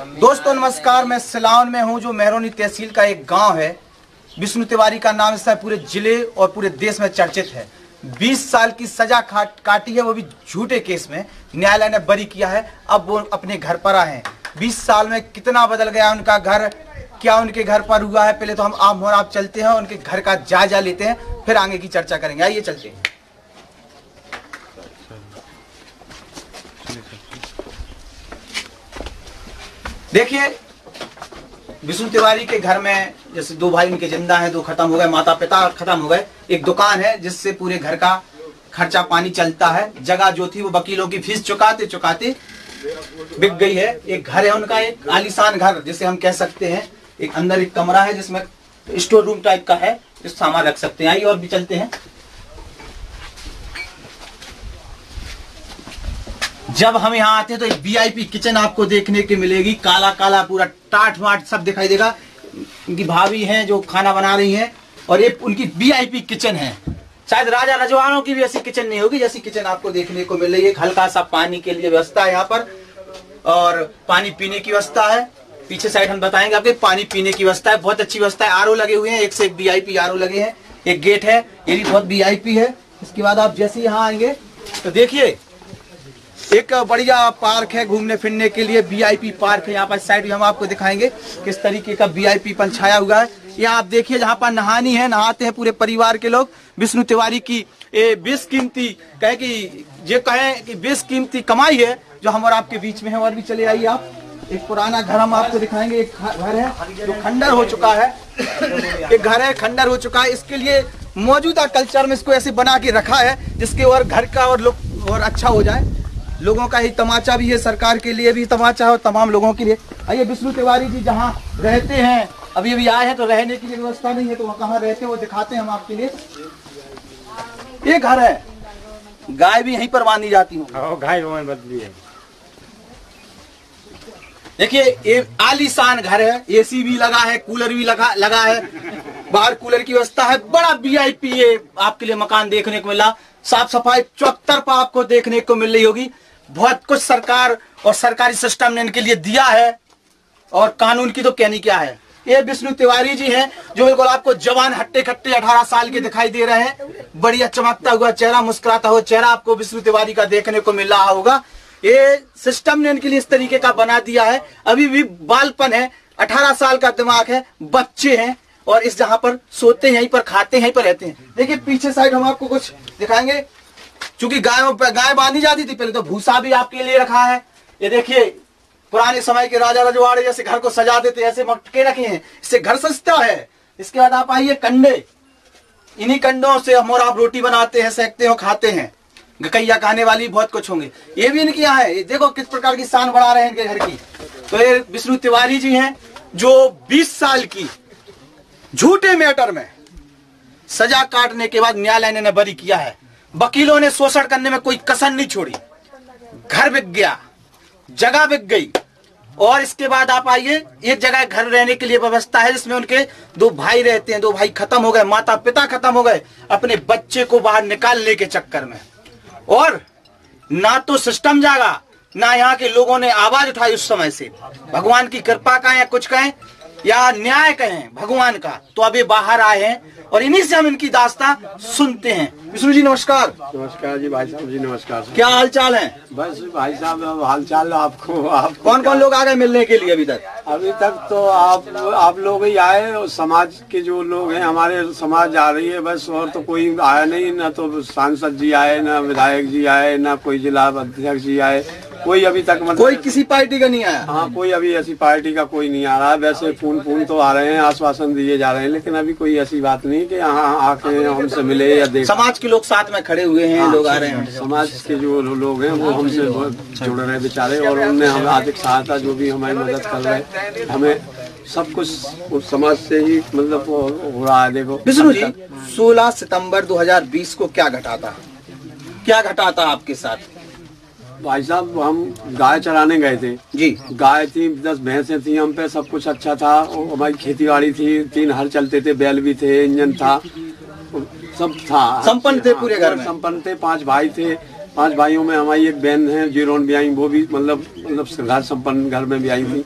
दोस्तों नमस्कार, मैं सिलावन में हूं, जो मेहरौनी तहसील का एक गांव है। विष्णु तिवारी का नाम इस पूरे जिले और पूरे देश में चर्चित है। 20 साल की सजा काटी है, वो भी झूठे केस में। न्यायालय ने बरी किया है। अब वो अपने घर पर आए हैं। 20 साल में कितना बदल गया उनका घर, क्या उनके घर पर हुआ है। पहले तो हम आप चलते हैं, उनके घर का जायजा लेते हैं, फिर आगे की चर्चा करेंगे। आइए चलते हैं। देखिए, विष्णु तिवारी के घर में जैसे 2 भाई उनके जिंदा हैं, 2 खत्म हो गए, माता पिता खत्म हो गए। एक दुकान है जिससे पूरे घर का खर्चा पानी चलता है। जगह जो थी वो वकीलों की फीस चुकाते चुकाते बिक गई है। एक घर है उनका, एक आलीशान घर जिसे हम कह सकते हैं। एक अंदर एक कमरा है जिसमें स्टोर रूम टाइप का है, इस सामान रख सकते हैं। आइए और भी चलते हैं। जब हम यहाँ आते हैं तो एक वीआईपी किचन आपको देखने की मिलेगी। काला काला पूरा टाट वाट सब दिखाई देगा। उनकी भाभी हैं जो खाना बना रही हैं, और ये उनकी वीआईपी किचन है। शायद राजा रजवाड़ों की भी ऐसी किचन नहीं होगी जैसी किचन आपको देखने को मिल रही है। हल्का सा पानी के लिए व्यवस्था है यहाँ पर, और पानी पीने की व्यवस्था है। पीछे साइड हम बताएंगे आपके, पानी पीने की व्यवस्था है, बहुत अच्छी व्यवस्था है। आरओ लगे हुए हैं, एक से एक वीआईपी आरओ लगे हैं। एक गेट है, ये भी बहुत वीआईपी है। इसके बाद आप जैसे यहाँ आएंगे तो देखिए एक बढ़िया पार्क है घूमने फिरने के लिए। वीआईपी पार्क है। यहाँ पर साइड हम आपको दिखाएंगे किस तरीके का वीआईपी पन छाया हुआ है। यहाँ आप देखिए, जहाँ पर नहानी है, नहाते हैं पूरे परिवार के लोग। विष्णु तिवारी की बेशकीमती कहें कि बेशकीमती कमाई है जो हम और आपके बीच में है। और भी चले आइए आप। एक पुराना घर हम आपको दिखाएंगे। एक घर है जो खंडर हो चुका है। एक घर है खंडर हो चुका है। इसके लिए मौजूदा कल्चर में इसको ऐसे बना के रखा है जिसके और घर का और लुक और अच्छा हो जाए। लोगों का ही तमाचा भी है, सरकार के लिए भी तमाचा है और तमाम लोगों के लिए। आइए, विष्णु तिवारी जी जहाँ रहते हैं, अभी आए हैं तो रहने की व्यवस्था नहीं है, तो वहाँ कहाँ रहते हैं वो दिखाते हैं हम आपके लिए। ये घर है, गाय भी यहीं पर बांधी जाती हूँ। गाय बदली है। देखिए, ये आलीशान घर है। एसी भी लगा है, कूलर भी लगा है। बाहर कूलर की व्यवस्था है। बड़ा वीआईपी ये आपके लिए मकान देखने को मिला। साफ सफाई चौतरफा आपको देखने को मिल रही होगी। बहुत कुछ सरकार और सरकारी सिस्टम ने इनके लिए दिया है, और कानून की तो कहनी क्या है। ये विष्णु तिवारी जी हैं जो बिल्कुल आपको जवान हट्टे खट्टे 18 साल के दिखाई दे रहे हैं। बढ़िया चमकता हुआ चेहरा, मुस्कुराता हुआ चेहरा आपको विष्णु तिवारी का देखने को मिल रहा होगा। ये सिस्टम ने इनके लिए इस तरीके का बना दिया है। अभी भी बालपन है, 18 साल का दिमाग है, बच्चे हैं, और इस जहां पर सोते हैं, यहीं पर खाते हैं, यहीं पर रहते हैं। देखिए पीछे साइड हम आपको कुछ दिखाएंगे। चूंकि गाय बांधी जाती थी पहले, तो भूसा भी आपके लिए रखा है। ये देखिए, पुराने समय के राजा रजवाड़े जैसे घर को सजाते थे, ऐसे मटके रखे हैं, इससे घर सजता है। इसके बाद आप आइए, कंडे। इन्हीं कंडों से हम और आप रोटी बनाते हैं, सेकते हो, खाते हैं। गकैया खाने वाली बहुत कुछ होंगे। ये भी इनके यहाँ है। देखो किस प्रकार की शान बढ़ा रहे हैं इनके घर की। तो ये विष्णु तिवारी जी हैं जो 20 साल की झूठे मैटर में सजा काटने के बाद न्यायालय ने बरी किया है। वकीलों ने शोषण करने में कोई कसर नहीं छोड़ी। घर बिक गया, जगह बिक गई, और इसके बाद आप आइए, एक जगह घर रहने के लिए व्यवस्था है जिसमें उनके 2 भाई रहते हैं। 2 भाई खत्म हो गए, माता पिता खत्म हो गए अपने बच्चे को बाहर निकालने के चक्कर में। और ना तो सिस्टम जागा, ना यहाँ के लोगों ने आवाज उठाई उस समय से। भगवान की कृपा कहें या कुछ कहें या न्याय कहें भगवान का, तो अब ये बाहर आए हैं, और इन्हीं से हम इनकी दास्तां सुनते हैं। विष्णु जी नमस्कार। नमस्कार जी भाई साहब जी, नमस्कार। क्या हाल चाल है? बस भाई साहब हाल चाल आपको। कौन कौन लोग आ गए मिलने के लिए अभी तक? अभी तक तो आप लोग ही आए, और समाज के जो लोग हैं, हमारे समाज आ रही है बस, और तो कोई आया नहीं। ना तो सांसद जी आए, ना विधायक जी आए, ना कोई जिला अध्यक्ष जी आए, कोई अभी तक मतलब कोई किसी पार्टी का नहीं आया। हाँ, कोई अभी ऐसी पार्टी का कोई नहीं आ रहा है। वैसे फोन तो आ रहे हैं, आश्वासन दिए जा रहे हैं, लेकिन अभी कोई ऐसी बात नहीं कि यहाँ आके हमसे मिले या देख। समाज के लोग साथ में खड़े हुए हैं। लोग आ रहे हैं, समाज के जो लोग हैं वो हमसे जुड़ रहे हैं बेचारे, और उनने हमें आर्थिक सहायता जो भी हमारी मदद कर रहे हैं, हमें सब कुछ उस समाज से ही मतलब हो रहा है। देखो विष्णु जी, 16 सितंबर 2020 को क्या घटा था आपके साथ? भाई साहब, हम गाय चराने गए थे जी। गाय थी, 10 भैंसें थी हम पे, सब कुछ अच्छा था। हमारी खेती बाड़ी थी, 3 हल चलते थे, बैल भी थे, इंजन था, सब था, संपन्न थे पूरे घर में। संपन्न थे। 5 भाई थे। 5 भाइयों में हमारी एक बहन है जीरोन भी आई, वो भी मतलब घर संपन्न घर में भी आई थी।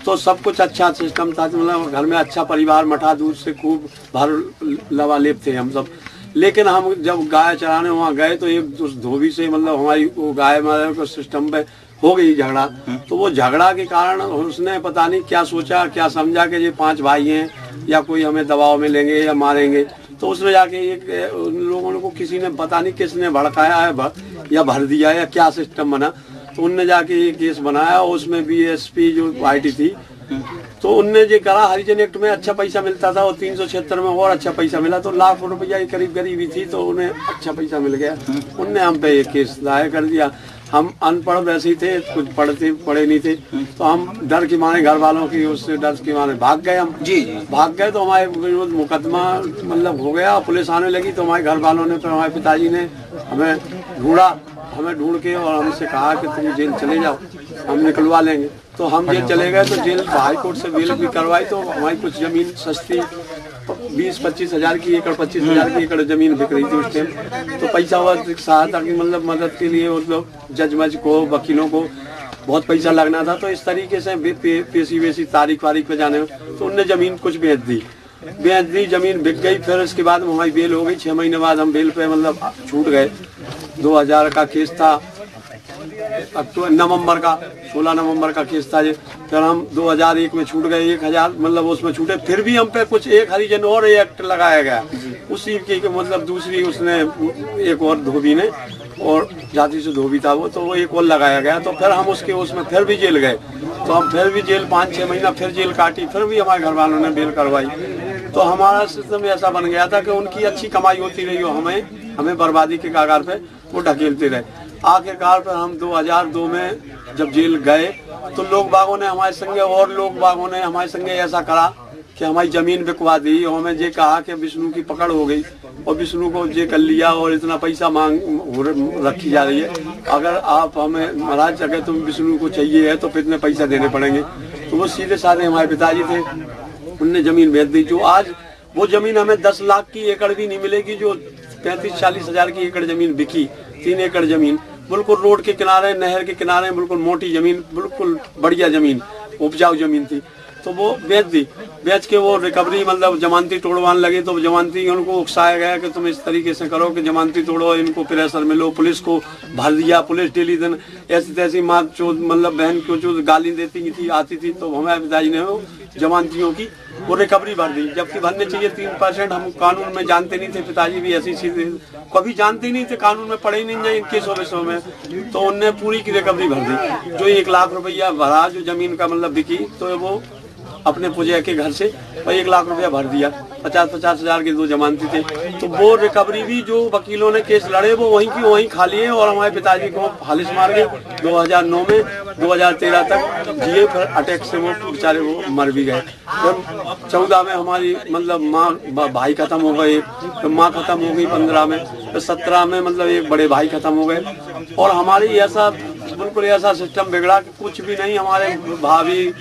तो सब कुछ अच्छा सिस्टम था, मतलब घर में अच्छा परिवार, मठा दूध से खूब भर लबालिब थे हम सब। लेकिन हम जब गाय चराने वहाँ गए तो एक उस धोबी से मतलब हमारी वो गाय मारे को सिस्टम पे हो गई झगड़ा। तो वो झगड़ा के कारण उसने पता नहीं क्या सोचा क्या समझा कि ये 5 भाई हैं या कोई हमें दबाव में लेंगे या मारेंगे। तो उसने जाके एक उन लोगों को किसी ने पता नहीं किसने भड़काया है या भर दिया या क्या सिस्टम बना, तो उनने जाके ये केस बनाया। उसमें बीएसपी जो पार्टी थी तो उनने जो करा, हरिजन एक्ट में अच्छा पैसा मिलता था और 376 में और अच्छा पैसा मिला, तो लाखों रुपया के करीब गरीबी थी तो उन्हें अच्छा पैसा मिल गया। उनने हम पे ये केस दायर कर दिया। हम अनपढ़ वैसे ही थे, कुछ पढ़े नहीं थे, तो हम डर के मारे घर वालों की उससे डर के मारे भाग गए। हम भाग गए तो हमारे विरुद्ध मुकदमा मतलब हो गया, पुलिस आने लगी। तो हमारे घर वालों ने, फिर हमारे पिताजी ने हमें ढूंढ के और हमसे कहा कि तुम जेल चले जाओ, हम निकलवा लेंगे। तो हम जेल चले गए तो जेल हाई कोर्ट से बेल भी करवाई। तो हमारी कुछ जमीन सस्ती 20-25 हजार की एकड़, 25 हजार की एकड़ जमीन बिक रही थी उस टाइम। तो पैसा हुआ सहायता की मतलब मदद के लिए मतलब जज को, वकीलों को बहुत पैसा लगना था। तो इस तरीके से पेशी वेशी तारीख वारीख पे जाने में तो उनने जमीन कुछ बेच दी, जमीन बिक गई। फिर उसके बाद हमारी बेल हो गई। 6 महीने बाद हम बेल पे मतलब छूट गए। 2000 का केस था, नवंबर का 16 नवंबर का केस था। फिर हम 2001 में छूट गए, 1000 मतलब उसमें छूटे। फिर भी हम पे कुछ एक हरिजन और एक्ट लगाया गया उसी की मतलब दूसरी उसने एक और धोबी ने, और जाति से धोबी था वो, तो वो एक और लगाया गया। तो फिर हम उसमें फिर भी जेल गए। तो हम फिर भी जेल 5-6 महीना फिर जेल काटी। फिर भी हमारे घर वालों ने बेल करवाई। तो हमारा सिस्टम ऐसा बन गया था कि उनकी अच्छी कमाई होती रही हो, हमें बर्बादी के कागार पे वो ढकेलते रहे। आखिरकार पर हम 2002 में जब जेल गए तो लोग बागों ने हमारे संगे और लोग बागों ने हमारे संगे ऐसा करा कि हमारी जमीन बिकवा दी और हमें ये कहा कि विष्णु की पकड़ हो गई और विष्णु को ये कर लिया और इतना पैसा मांग रखी जा रही है। अगर आप हमें महाराज अगर तुम विष्णु को चाहिए है तो फिर इतने पैसा देने पड़ेंगे। तो वो सीधे साधे हमारे पिताजी थे, उनने जमीन बेच दी। जो आज वो जमीन हमें 10 लाख की एकड़ भी नहीं मिलेगी, जो 35-40 हजार की एकड़ जमीन बिकी। 3 एकड़ जमीन बिल्कुल रोड के किनारे, नहर के किनारे, बिल्कुल मोटी जमीन, बिल्कुल बढ़िया जमीन, उपजाऊ जमीन थी। तो वो बेच दी। बेच के वो रिकवरी मतलब जमानती तोड़वाने लगे। तो जमानती उनको उकसाया गया कि तुम इस तरीके से करो कि जमानती तोड़ो, इनको प्रेशर मिलो। पुलिस को भर दिया। पुलिस डेली दिन ऐसी तैसी माँ चोद मतलब बहन को जो गाली देती थी आती थी। तो हमारे पिताजी ने वो जमानतियों की वो रिकवरी भर दी, जबकि भरने चाहिए 3%। हम कानून में जानते नहीं थे, पिताजी भी ऐसी चीजें कभी जानते नहीं थे, कानून में पढ़े ही नहीं जाए इन केसों में। तो उनने पूरी की रिकवरी भर दी। जो 1 लाख रुपया भरा जो जमीन का मतलब बिकी, तो वो अपने पुजे के घर से 1 लाख रुपया भर दिया। 50-50 हजार के 2 जमानती थे। तो वो रिकवरी भी जो वकीलों ने केस लड़े वो वहीं की वहीं खा लिए और हमारे पिताजी को फालिश मार गए 2009 में। 2013 तक जिए, फिर अटैक से वो बेचारे वो मर भी गए। फिर 14 में हमारी मतलब माँ भाई खत्म हो गए, फिर माँ खत्म हो गई 15 में, फिर 17 में मतलब एक बड़े भाई खत्म हो गए। और हमारी ऐसा बिल्कुल ऐसा सिस्टम बिगड़ा कि कुछ भी नहीं। हमारे भाभी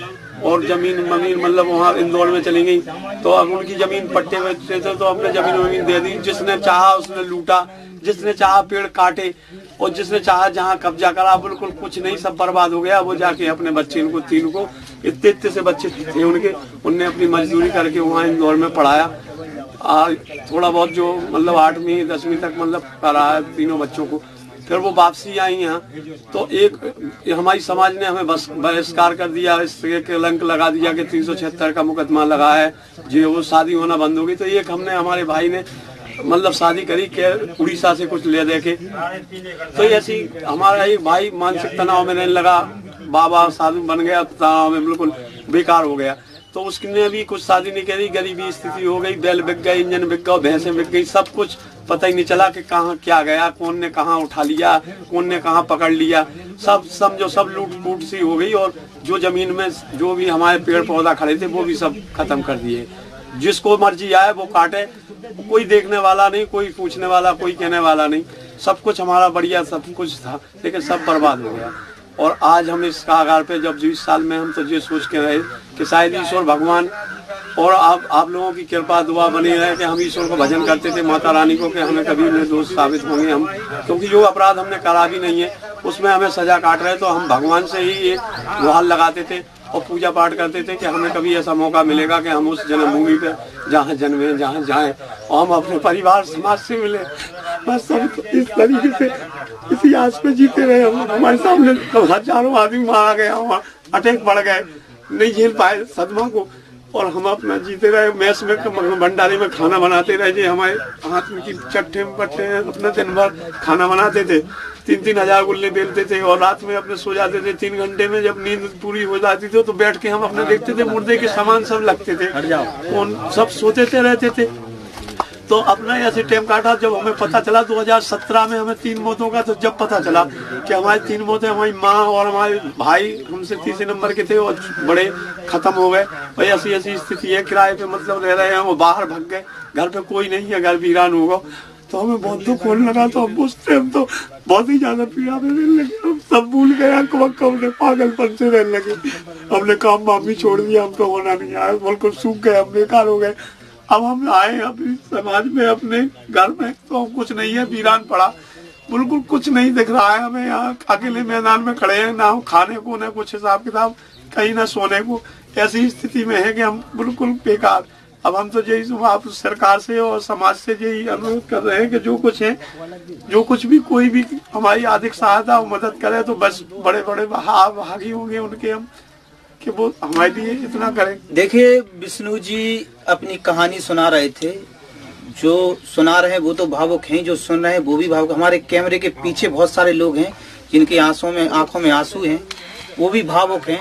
और जमीन मतलब वहाँ इंदौर में चली गई। तो अब उनकी जमीन पट्टे बेचते थे तो अपने जमीन दे दी। जिसने चाहा उसने लूटा, जिसने चाहा पेड़ काटे और जिसने चाहा जहाँ कब्जा करा, बिल्कुल कुछ नहीं, सब बर्बाद हो गया। वो जाके अपने बच्चे इनको 3 को इतने से बच्चे थे उनके, उनने अपनी मजदूरी करके वहाँ इंदौर में पढ़ाया। थोड़ा बहुत जो मतलब 8वीं 10वीं तक मतलब कराया तीनों बच्चों को। फिर वो वापसी आई यहाँ। तो एक हमारी समाज ने हमें बहिष्कार कर दिया, इसके कलंक लगा दिया कि 376 का मुकदमा लगा है जी, वो शादी होना बंद हो गई। तो एक हमने हमारे भाई ने मतलब शादी करी के उड़ीसा से कुछ ले दे के। तो ऐसी हमारा एक भाई मानसिक तनाव में रहने लगा, बाबा साधु बन गया, तनाव में बिल्कुल बेकार हो गया। तो उसने भी कुछ शादी नहीं करी, गरीबी स्थिति हो गई, बैल बिक गए, इंजन बिक गया, भैंसें बिक गई, सब कुछ पता ही नहीं चला कि कहाँ क्या गया, कौन ने कहाँ उठा लिया, कौन ने कहाँ पकड़ लिया। सब समझो सब लूट फूट सी हो गई। और जो जमीन में जो भी हमारे पेड़ पौधा खड़े थे वो भी सब खत्म कर दिए। जिसको मर्जी आए वो काटे, कोई देखने वाला नहीं, कोई पूछने वाला, कोई कहने वाला नहीं। सब कुछ हमारा बढ़िया सब कुछ था, लेकिन सब बर्बाद हो गया। और आज हम इस कागार पे जब 20 साल में हम तो ये सोच के रहे कि शायद ईश्वर भगवान और आप लोगों की कृपा दुआ बनी रहे कि हम ईश्वर को भजन करते थे, माता रानी को, कि हमें कभी निर्दोष साबित होंगे हम, क्योंकि जो अपराध हमने करा भी नहीं है उसमें हमें सजा काट रहे। तो हम भगवान से ही एक गुहार लगाते थे और पूजा पाठ करते थे कि हमें कभी ऐसा मौका मिलेगा कि हम उस जन्मभूमि पे जहाँ जन्मे, जहाँ जाएं और हम अपने परिवार समाज से मिले। बस सब इस तरीके से इसी आस पे जीते रहे। हमारे सामने तो हजारों आदमी मारा गया, वहाँ अटैक बढ़ गए, नहीं झेल पाए सदमा को, और हम अपना जीते रहे। मैस में भंडारे में खाना बनाते रहे जी, हमारे हाथ में की चट्टे में पट्टे अपना दिन भर खाना बनाते थे। 3-3 हजार गुल्ले बेलते थे और रात में अपने सो जाते थे। 3 घंटे में जब नींद पूरी हो जाती थी तो बैठ के हम अपने देखते थे, मुर्दे के सामान सब लगते थे, उन सब सोते थे रहते थे। तो अपना ऐसे टाइम काटा। जब हमें पता चला 2017 में हमें 3 मौतों का, तो जब पता चला कि हमारी 3 मौतें, हमारी माँ और हमारे भाई हमसे तीसरे नंबर के थे और बड़े खत्म हो गए। भाई ऐसी स्थिति है, किराए पे मतलब रह रहे हैं, वो बाहर भाग गए, घर पे कोई नहीं है, घर वीरान हो गया। तो हमें बहुत दुख होने लगा। तो हम उस टाइम तो बहुत ही ज्यादा पीड़ा में रहने लगे, हम सब भूल गए, हमने पागलपन से रहने लगे। हमने काम वाम भी छोड़ दिया, हम तो होना नहीं आया, बिल्कुल सूख गए, हम बेकार हो गए। अब हम आए अपने समाज में, अपने घर में, तो हम कुछ नहीं है, वीरान पड़ा, बिल्कुल कुछ नहीं दिख रहा है हमें। यहाँ अकेले मैदान में खड़े हैं, ना खाने को, ना कुछ हिसाब किताब, कहीं ना सोने को। ऐसी स्थिति में है कि हम बिल्कुल बेकार। अब हम तो यही आप सरकार से और समाज से यही अनुरोध कर रहे हैं कि जो कुछ है, जो कुछ भी कोई भी हमारी आर्थिक सहायता और मदद करे तो बस बड़े बड़े भागी होंगे उनके हम, कि वो हमारे लिए इतना करें। देखिए विष्णु जी अपनी कहानी सुना रहे थे, जो सुना रहे हैं वो तो भावुक हैं, जो सुन रहे हैं वो भी भावुक। हमारे कैमरे के पीछे बहुत सारे लोग हैं जिनकी आंखों में आंसू हैं, वो भी भावुक हैं।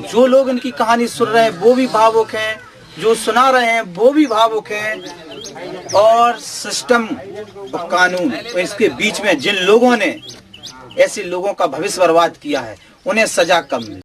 जो लोग इनकी कहानी सुन रहे हैं वो भी भावुक हैं, जो सुना रहे हैं वो भी भावुक हैं। और सिस्टम और कानून, इसके बीच में जिन लोगों ने ऐसे लोगों का भविष्य बर्बाद किया है, उन्हें सजा कम मिले।